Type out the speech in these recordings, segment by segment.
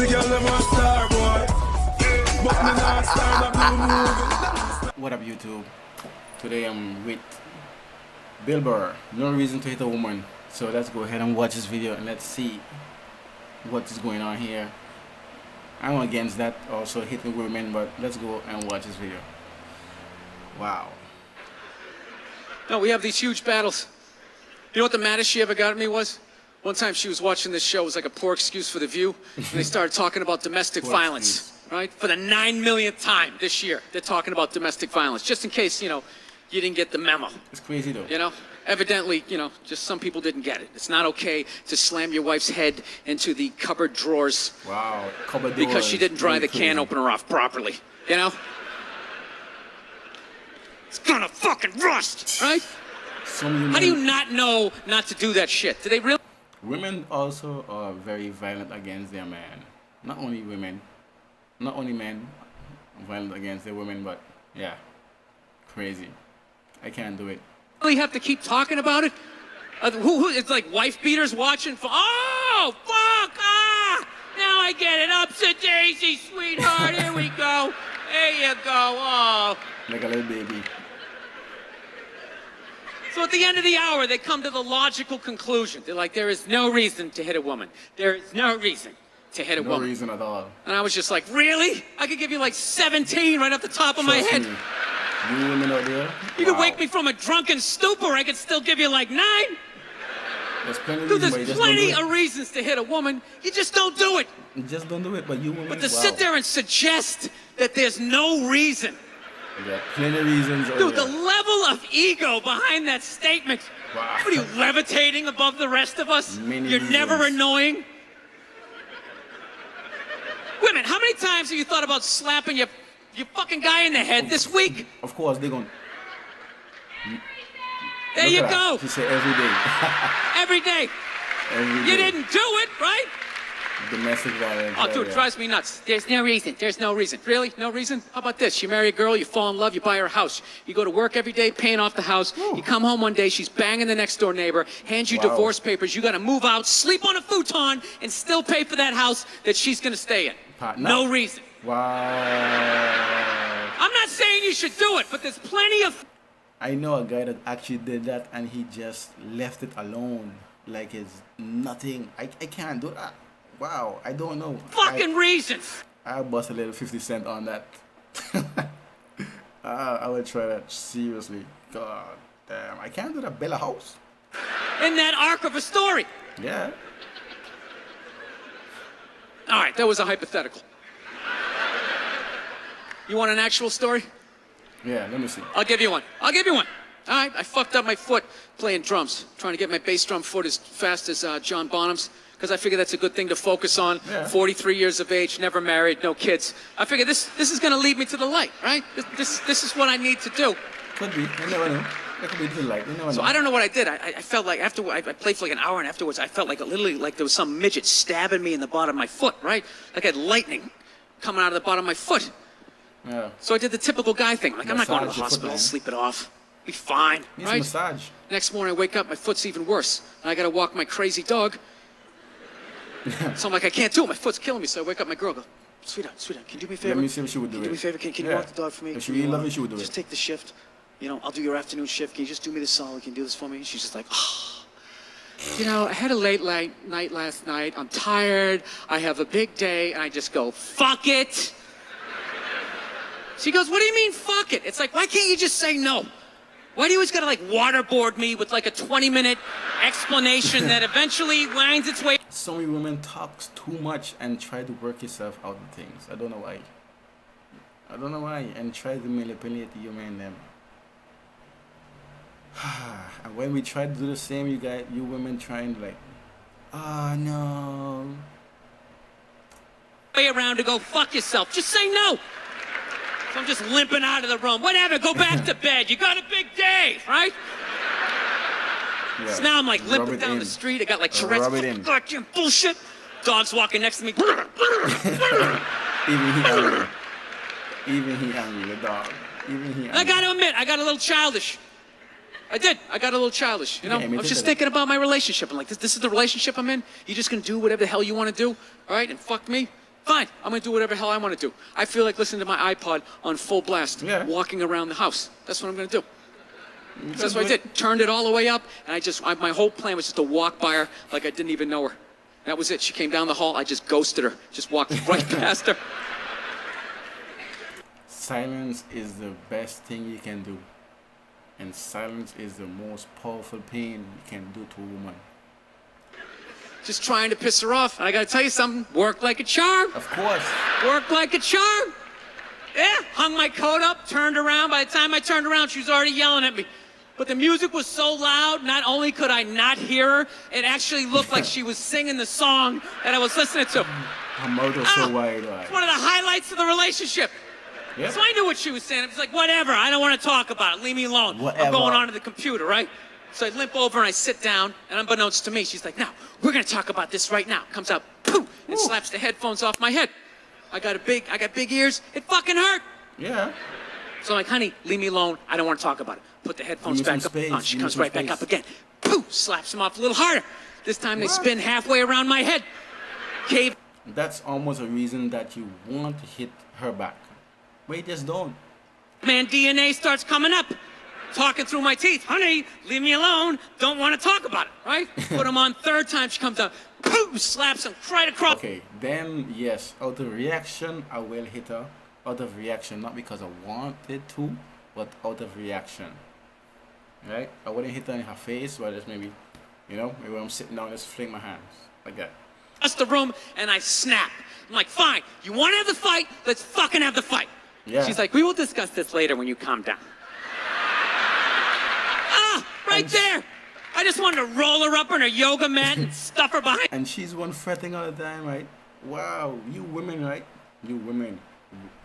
What up, YouTube? Today I'm with Burr. No reason to hit a woman. So let's go ahead and watch this video and let's see what is going on here. I'm against that, also hitting women, but let's go and watch this video. Wow. No, we have these huge battles. You know what the maddest she ever got at me was? One time she was watching this show, it was like a poor excuse for The View, and they started talking about domestic violence, right? For the 9 millionth time this year, they're talking about domestic violence, just in case, you know, you didn't get the memo. It's crazy though. You know, evidently, you know, just some people didn't get it. It's not okay to slam your wife's head into the cupboard drawers. Wow, cupboard drawers. Because she didn't dry the can opener off properly, you know? It's gonna fucking rust, right? How do you not know not to do that shit? Do they really? Women also are very violent against their man. Not only women, not only men violent against their women, but yeah, crazy. I can't do it. Really have to keep talking about it? It's like wife beaters watching. Oh, fuck! Ah! Now I get it. Upset daisy, sweetheart. Here we go. There you go. Oh. Like a little baby. So at the end of the hour, they come to the logical conclusion. They're like, there is no reason to hit a woman. There is no reason to hit a woman. No reason at all. And I was just like, really? I could give you like 17 right off the top of my head. You women out there? You could wake me from a drunken stupor. I could still give you like 9. There's plenty, there's plenty of reasons to hit a woman. You just don't do it. You just don't do it, but you women. But to sit there and suggest that there's no reason. Yeah, plenty of reasons. Dude, the level of ego behind that statement. Wow. What are you, levitating above the rest of us? You're never annoying. Women, how many times have you thought about slapping your fucking guy in the head this week? Of course, they're going. There you go. She said every day. Every day. Every day. You didn't do it, right? Domestic violence. Oh, dude, it drives me nuts. There's no reason. There's no reason. Really? No reason? How about this? You marry a girl, you fall in love, you buy her a house. You go to work every day, paying off the house. Ooh. You come home one day, she's banging the next door neighbor, hands you divorce papers. You got to move out, sleep on a futon, and still pay for that house that she's going to stay in. No reason. Wow. I'm not saying you should do it, but there's plenty of... I know a guy that actually did that, and he just left it alone. Like it's nothing. I can't do that. Wow, I don't know. Fucking reasons. I'll bust a little 50 cent on that. I would try that seriously. God damn, I can't do that. Build a house. In that arc of a story. Yeah. All right, that was a hypothetical. You want an actual story? Yeah, let me see. I'll give you one. I'll give you one. All right, I fucked up my foot playing drums, trying to get my bass drum foot as fast as John Bonham's. Because I figure that's a good thing to focus on. Yeah. 43 years of age, never married, no kids. I figure this is going to lead me to the light, right? This is what I need to do. Could be. You never know. That could be to the light. You never know. So I don't know what I did. I felt like after I played for like an hour, and afterwards I felt like literally like there was some midget stabbing me in the bottom of my foot, right? Like I had lightning coming out of the bottom of my foot. Yeah. So I did the typical guy thing. Like, I'm not going to the hospital, sleep it off. Be fine, right? Massage. Next morning I wake up, my foot's even worse. And I got to walk my crazy dog. So I'm like, I can't do it. My foot's killing me. So I wake up my girl, go, sweetheart, can you do me a favor? Let me see if she would do it. Can you do me a favor? Can you walk the dog for me? If she really loves it, she would do it. Just take the shift. You know, I'll do your afternoon shift. Can you just do me this solid? Can you do this for me? She's just like, oh. You know, I had a late night last night. I'm tired. I have a big day. And I just go, fuck it. She goes, what do you mean, fuck it? It's like, why can't you just say no? Why do you always gotta like waterboard me with like a 20-minute explanation that eventually winds its way? So many women talk too much and try to work yourself out of things. I don't know why. I don't know why. And try to manipulate you man them. And when we try to do the same, you women trying to like, oh no. Way around to go fuck yourself. Just say no. So I'm just limping out of the room. Whatever, go back to bed. You got a big day, right? Yeah. So now I'm like limping down the street. I got like Tourette's. Fucking bullshit. Dog's walking next to me. Even he angry, the dog. Even he angry. I got to admit, I got a little childish. I did. I got a little childish. You know, I was just thinking about my relationship. I'm like, this is the relationship I'm in? You just gonna do whatever the hell you want to do, all right? And fuck me? Fine, I'm gonna do whatever the hell I want to do. I feel like listening to my iPod on full blast, walking around the house. That's what I'm gonna do. So that's what I did. Turned it all the way up, and my whole plan was just to walk by her like I didn't even know her. That was it. She came down the hall. I just ghosted her. Just walked right past her. Silence is the best thing you can do. And silence is the most powerful pain you can do to a woman. Just trying to piss her off. And I gotta tell you something. Worked like a charm. Of course. Worked like a charm. Yeah. Hung my coat up, turned around. By the time I turned around, she was already yelling at me. But the music was so loud, not only could I not hear her, it actually looked like she was singing the song that I was listening to. Her mouth was so wide. It's one of the highlights of the relationship. Yep. So I knew what she was saying. It was like, whatever, I don't want to talk about it. Leave me alone. Whatever. I'm going onto the computer, right? So I limp over and I sit down, and unbeknownst to me, she's like, now, we're going to talk about this right now. Comes out, poof, and slaps the headphones off my head. I got big ears. It fucking hurt. Yeah. So I'm like, honey, leave me alone. I don't want to talk about it. Put the headphones back up on. She comes right back up again. Poof, slaps them off a little harder. This time they spin halfway around my head. Cave. That's almost a reason that you want to hit her back. But you just don't. Man, DNA starts coming up. Talking through my teeth. Honey, leave me alone. Don't want to talk about it, right? Put them on third time. She comes out. Poof, slaps him right across. Okay, then yes, out of reaction, I will hit her. Out of reaction, not because I wanted to, but out of reaction. Right? I wouldn't hit her in her face, but just maybe, maybe when I'm sitting down, just fling my hands like that. That's the room, and I snap. I'm like, fine, you want to have the fight? Let's fucking have the fight. Yeah. She's like, we will discuss this later when you calm down. Right there. I just wanted to roll her up on her yoga mat and stuff her behind. And she's one fretting all the time, right? Wow, you women, right? You women.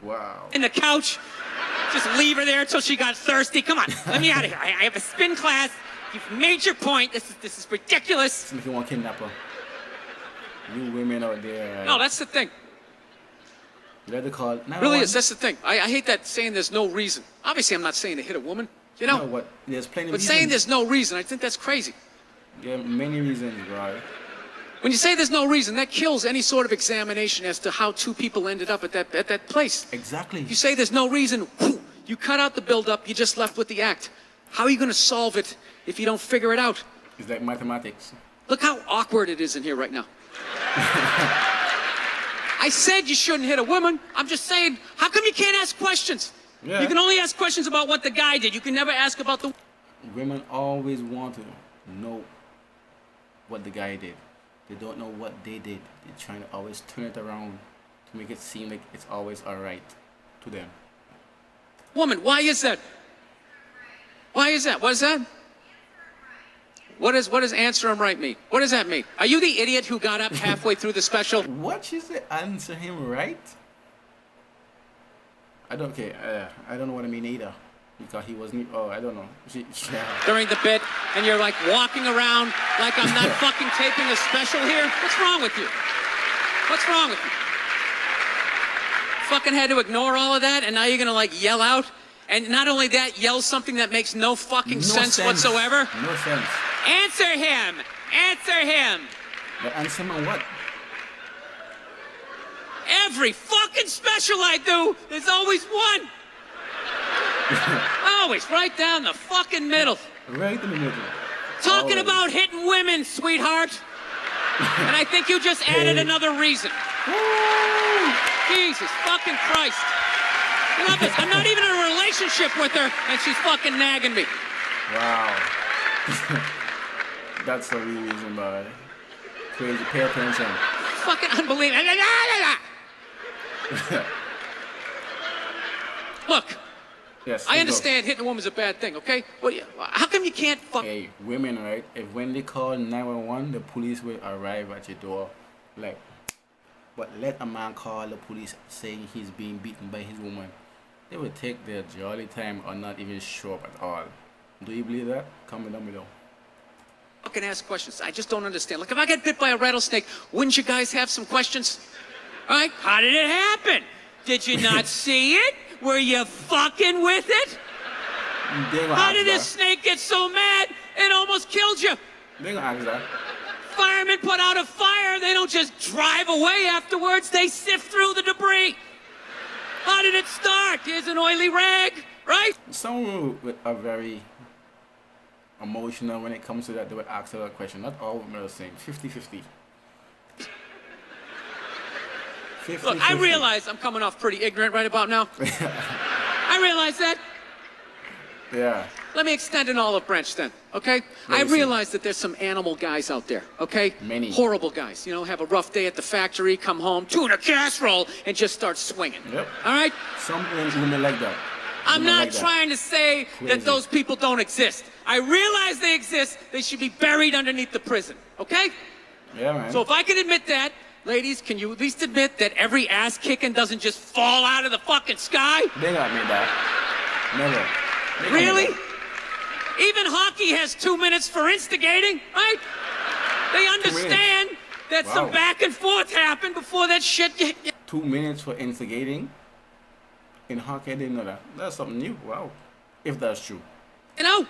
Wow. In the couch. Just leave her there until she got thirsty. Come on, let me out of here. I have a spin class. You've made your point. This is ridiculous. It's like you want to kidnap her. You women out there. No, that's the thing. You have to call. Really is. That's the thing. I hate that saying there's no reason. Obviously, I'm not saying to hit a woman. You know what? There's plenty of But reasons. saying there's no reason, I think that's crazy. There are many reasons, right? When you say there's no reason, that kills any sort of examination as to how two people ended up at that place. Exactly. You say there's no reason, you cut out the build-up, you just left with the act. How are you going to solve it if you don't figure it out? It's like mathematics. Look how awkward it is in here right now. I said you shouldn't hit a woman. I'm just saying, how come you can't ask questions? Yeah. You can only ask questions about what the guy did. You can never ask about the... Women always want to know what the guy did. They don't know what they did. They're trying to always turn it around to make it seem like it's always alright to them. Woman, why is that? Why is that? What is that? What does answer him right mean? What does that mean? Are you the idiot who got up halfway through the special? What she said? Answer him right? I don't care. I don't know what I mean either. Because he wasn't. Oh, I don't know. During the bit, and you're like walking around like I'm not fucking taping a special here? What's wrong with you? What's wrong with you? Fucking had to ignore all of that, and now you're gonna like yell out? And not only that, yell something that makes no fucking sense whatsoever? No sense. Answer him! Answer him! But answer him on what? Every fucking special I do, there's always one. Always, right down the fucking middle. Right in the middle. Talking about hitting women, sweetheart. And I think you just added another reason. Jesus fucking Christ. I love this. I'm not even in a relationship with her, and she's fucking nagging me. Wow. That's the real reason why. Crazy. Pay attention. Fucking unbelievable. Look. Yes. I understand hitting a woman's a bad thing, okay? How come you can't fuck... Hey, women, right? If when they call 911, the police will arrive at your door. Like, but let a man call the police saying he's being beaten by his woman. They will take their jolly time or not even show up at all. Do you believe that? Comment down below. Fucking ask questions. I just don't understand. Like, if I get bit by a rattlesnake, wouldn't you guys have some questions? All right? How did it happen? Did you not see it? Were you fucking with it? How did this snake get so mad it almost killed you? They gonna ask that. firemen put out a fire, they don't just drive away afterwards, they sift through the debris. How did it start? Here's an oily rag, right? Some women are very emotional when it comes to that. They would ask her that question. Not all women are the same. 50-50. Look, I realize I'm coming off pretty ignorant right about now. I realize that. Yeah. Let me extend an olive branch then, okay? I realize that there's some animal guys out there, okay? Many. Horrible guys, you know, have a rough day at the factory, come home, tuna casserole, and just start swinging. Yep. All right? Some women like that. I'm not trying to say that those people don't exist. I realize they exist. They should be buried underneath the prison, okay? Yeah, man. So if I can admit that, ladies, can you at least admit that every ass kicking doesn't just fall out of the fucking sky? They got me that. Never. Really? Even hockey has 2 minutes for instigating, right? They understand that some back and forth happened before that shit. 2 minutes for instigating? In hockey, I didn't know that. That's something new. Wow. If that's true. You know?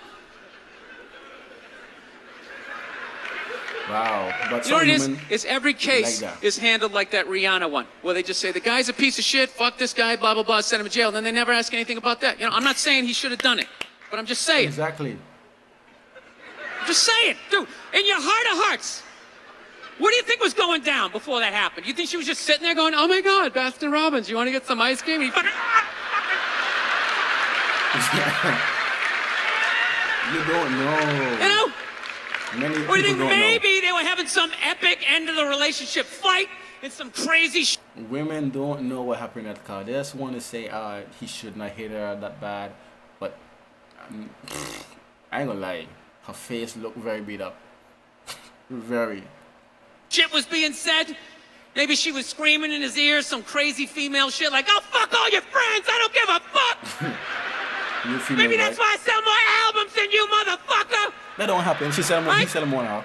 Wow. But You know what it women is every case like that. is handled like that Rihanna one, where they just say, the guy's a piece of shit, fuck this guy, blah, blah, blah, send him to jail, and then they never ask anything about that. You know, I'm not saying he should have done it, but I'm just saying. Exactly. I'm just saying, dude, in your heart of hearts, what do you think was going down before that happened? You think she was just sitting there going, oh my God, Baskin Robbins, you want to get some ice cream? And he fucking... You don't know. You know? Many Or you think people don't maybe they were having some epic end of the relationship fight and some crazy shit? know. Women don't know what happened in that car. They just want to say, he should not hit her that bad. But I ain't gonna lie. Her face looked very beat up. Very. Shit was being said. Maybe she was screaming in his ear some crazy female shit like, oh, fuck all your friends, I don't give a fuck. Maybe that's why I sell more albums than you, motherfucker. That don't happen. She said more. He said more now.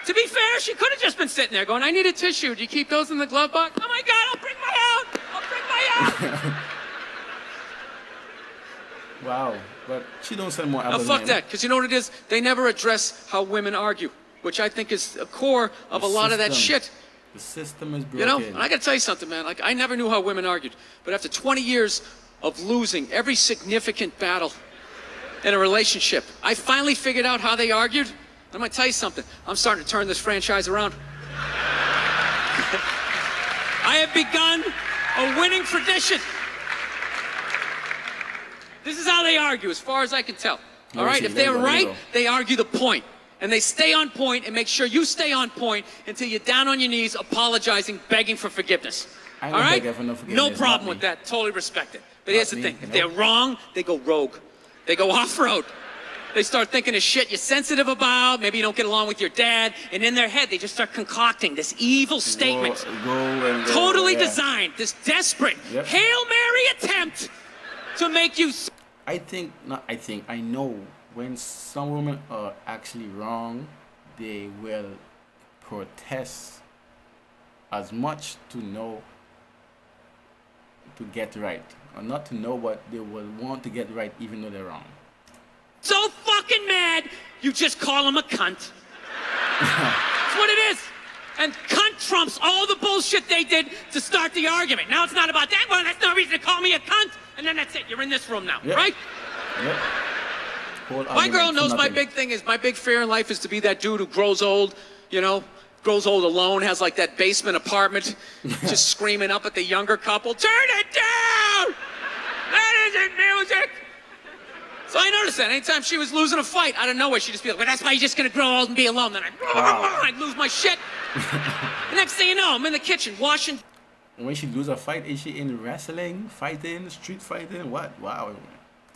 To be fair, she could have just been sitting there going, I need a tissue. Do you keep those in the glove box? Oh my God, I'll bring my out. I'll bring my out. Wow. But she don't sell more Now albums. fuck that, because you know what it is? They never address how women argue, which I think is a core of a lot of that shit. The system is broken. You know, and I gotta tell you something, man. Like, I never knew how women argued, but after 20 years of losing every significant battle in a relationship, I finally figured out how they argued. I'm gonna tell you something. I'm starting to turn this franchise around. I have begun a winning tradition. This is how they argue, as far as I can tell. All right? If they're right, they argue the point. And they stay on point and make sure you stay on point until you're down on your knees, apologizing, begging for forgiveness. All right? No problem with that. Totally respect it. But here's the thing. If they're wrong, they go rogue. They go off-road. They start thinking of shit you're sensitive about. Maybe you don't get along with your dad. And in their head, they just start concocting this evil statement. Totally designed. This desperate, Hail Mary attempt to make you... I know when some women are actually wrong, they will protest as much to get right. Or not to know, but they will want to get right even though they're wrong. So fucking mad, you just call him a cunt. That's what it is. And cunt trumps all the bullshit they did to start the argument. Now it's not about that. Well, that's no reason to call me a cunt. And then that's it. You're in this room now, right? Yep. My girl knows my big thing is, my big fear in life is to be that dude who grows old, you know, grows old alone, has like that basement apartment, just screaming up at the younger couple, turn it down! That isn't music! So I noticed that anytime she was losing a fight, out of nowhere, she'd just be like, well, that's why you're just gonna grow old and be alone. Then I'd lose my shit. The next thing you know, I'm in the kitchen washing. When she loses a fight, is she in wrestling, fighting, street fighting? What? Wow.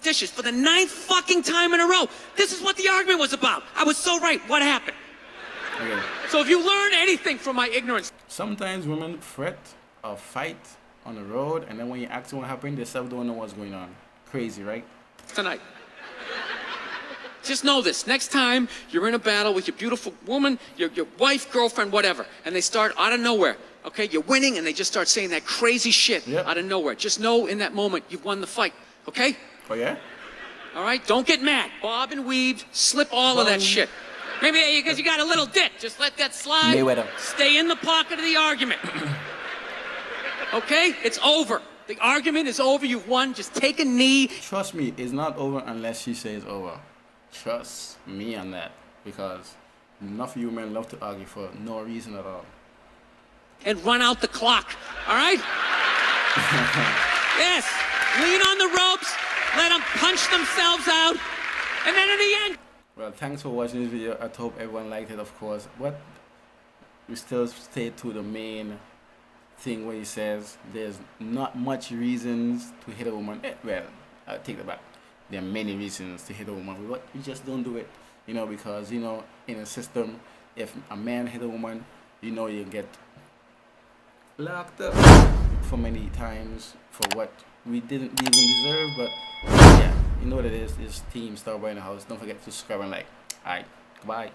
Dishes for the 9th fucking time in a row. This is what the argument was about. I was so right. What happened? Okay. So if you learn anything from my ignorance. Sometimes women fret or fight on the road, and then when you ask them what happened, they still don't know what's going on. Crazy, right? Tonight. Just know this. Next time you're in a battle with your beautiful woman, your wife, girlfriend, whatever, and they start out of nowhere, okay? You're winning, and they just start saying that crazy shit out of nowhere. Just know in that moment you've won the fight, okay? Oh, yeah? All right? Don't get mad. Bob and weave, slip all of that shit. Maybe because you got a little dick. Just let that slide. Mayweather. Stay in the pocket of the argument. Okay? It's over. The argument is over. You've won. Just take a knee. Trust me, it's not over unless she says over. Trust me on that. Because enough of you men love to argue for no reason at all. And run out the clock. All right? Yes. Lean on the ropes. Let them punch themselves out. And then in the end. Well, thanks for watching this video. I hope everyone liked it, of course. But we still stay to the main thing where he says there's not much reasons to hit a woman. Well, I'll take that back. There are many reasons to hit a woman, but you just don't do it. You know, because, you know, in a system, if a man hit a woman, you know you get locked up for many times for what we didn't even deserve. But yeah, you know what it is. It's Team Starboy in the house. Don't forget to subscribe and like. Alright, goodbye.